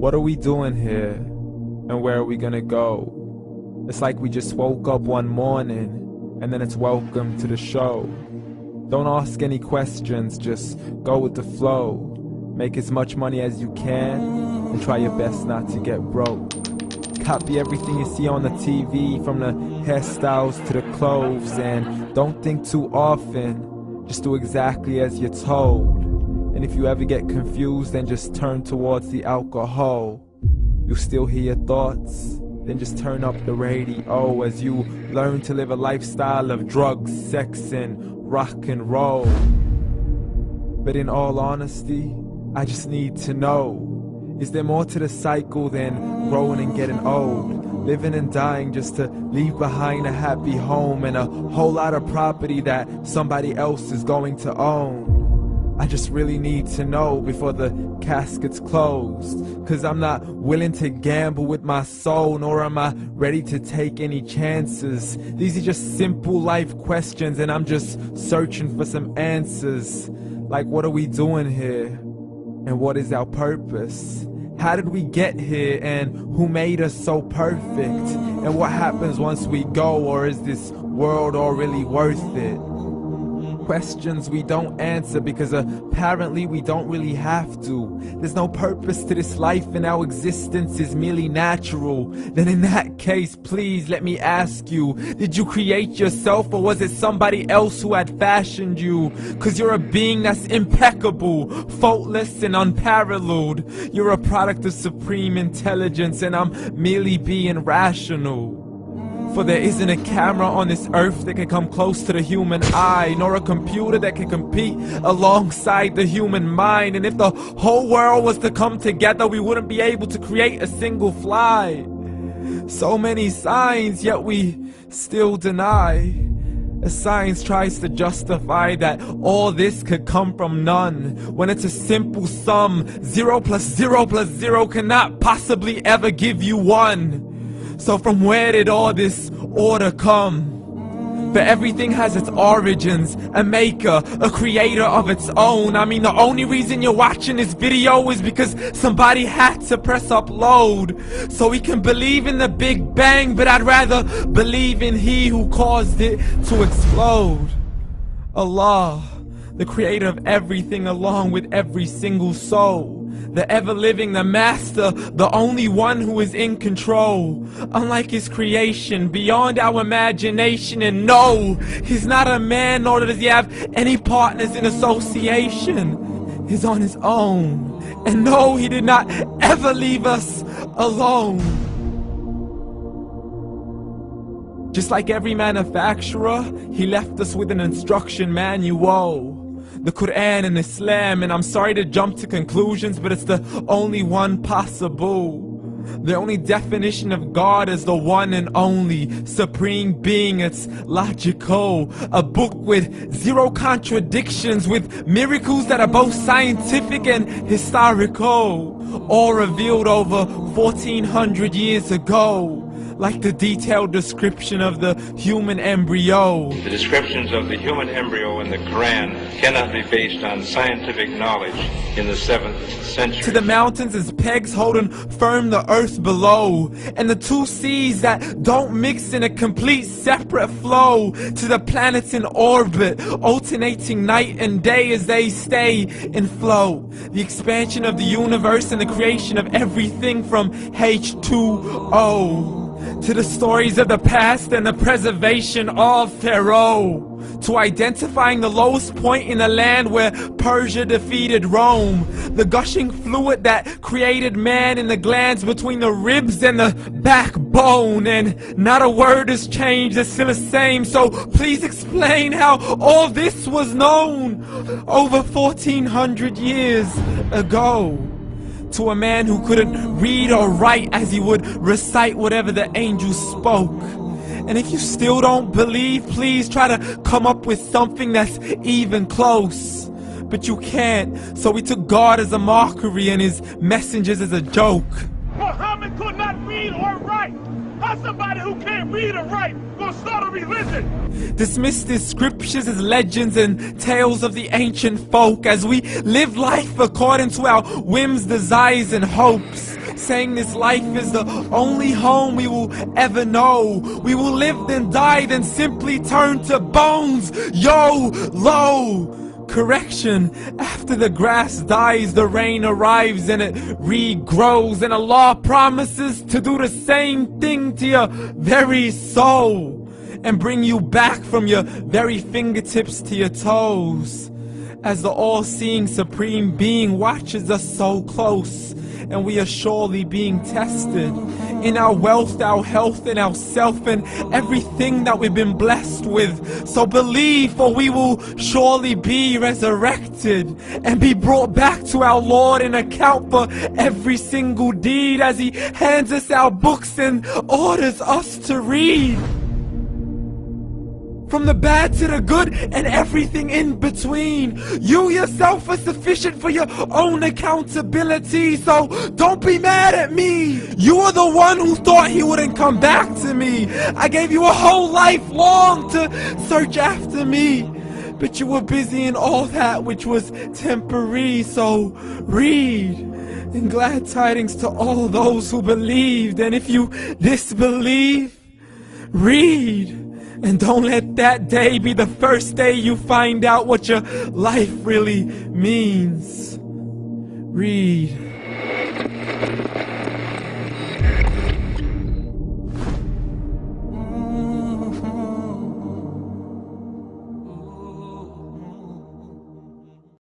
What are we doing here? And where are we gonna go? It's like we just woke up one morning and then it's welcome to the show. Don't ask any questions, just go with the flow. Make as much money as you can and try your best not to get broke. Copy everything you see on the TV, from the hairstyles to the clothes, and don't think too often, just do exactly as you're told. And if you ever get confused, then just turn towards the alcohol. You still hear your thoughts? Then just turn up the radio as you learn to live a lifestyle of drugs, sex, and rock and roll. But in all honesty, I just need to know, is there more to the cycle than growing and getting old? Living and dying just to leave behind a happy home and a whole lot of property that somebody else is going to own. I just really need to know before the casket's closed, 'cause I'm not willing to gamble with my soul, nor am I ready to take any chances. These are just simple life questions and I'm just searching for some answers. Like, what are we doing here? And what is our purpose? How did we get here, and who made us so perfect? And what happens once we go, or is this world all really worth it? Questions we don't answer because apparently we don't really have to. There's no purpose to this life and our existence is merely natural. Then in that case, please let me ask you, did you create yourself, or was it somebody else who had fashioned you? 'Cause you're a being that's impeccable, faultless and unparalleled. You're a product of supreme intelligence and I'm merely being rational. For there isn't a camera on this earth that can come close to the human eye, nor a computer that can compete alongside the human mind. And if the whole world was to come together, we wouldn't be able to create a single fly. So many signs, yet we still deny. As science tries to justify that all this could come from none, when it's a simple sum. 0 plus 0 plus 0 cannot possibly ever give you 1. So from where did all this order come? For everything has its origins, a maker, a creator of its own. I mean, the only reason you're watching this video is because somebody had to press upload. So we can believe in the Big Bang, but I'd rather believe in He who caused it to explode. Allah, the creator of everything along with every single soul. The ever-living, the master, the only one who is in control. Unlike his creation, beyond our imagination. And no, he's not a man, nor does he have any partners in association. He's on his own. And no, he did not ever leave us alone. Just like every manufacturer, he left us with an instruction manual. The Quran and Islam, and I'm sorry to jump to conclusions, but it's the only one possible. The only definition of God is the one and only supreme being. It's logical, a book with 0 contradictions, with miracles that are both scientific and historical, all revealed over 1400 years ago. Like the detailed description of the human embryo. The descriptions of the human embryo in the Quran cannot be based on scientific knowledge in the 7th century. To the mountains as pegs holding firm the earth below, and the 2 seas that don't mix in a complete separate flow. To the planets in orbit, alternating night and day as they stay in flow. The expansion of the universe and the creation of everything from H2O. To the stories of the past and the preservation of Pharaoh. To identifying the lowest point in the land where Persia defeated Rome. The gushing fluid that created man in the glands between the ribs and the backbone. And not a word has changed, it's still the same. So please explain how all this was known over 1400 years ago. To a man who couldn't read or write, as he would recite whatever the angels spoke. And if you still don't believe, please try to come up with something that's even close. But you can't, so we took God as a mockery and his messengers as a joke. Muhammad could not read or write. How somebody who can't read or write gonna start a religion? Dismiss the scriptures as legends and tales of the ancient folk, as we live life according to our whims, desires and hopes. saying this life is the only home we will ever know. We will live then die, then simply turn to bones. YOLO! Correction, after the grass dies, the rain arrives and it regrows, and Allah promises to do the same thing to your very soul and bring you back from your very fingertips to your toes, as the all-seeing supreme being watches us so close, and we are surely being tested in our wealth, our health, and our self, and everything that we've been blessed with. So believe, for we will surely be resurrected and be brought back to our Lord and account for every single deed, as He hands us our books and orders us to read. From the bad to the good and everything in between. You yourself are sufficient for your own accountability, so don't be mad at me. You are the one who thought He wouldn't come back to me. I gave you a whole life long to search after me, but you were busy in all that which was temporary. So read, and glad tidings to all those who believed. And if you disbelieve, read. And don't let that day be the first day you find out what your life really means. Read.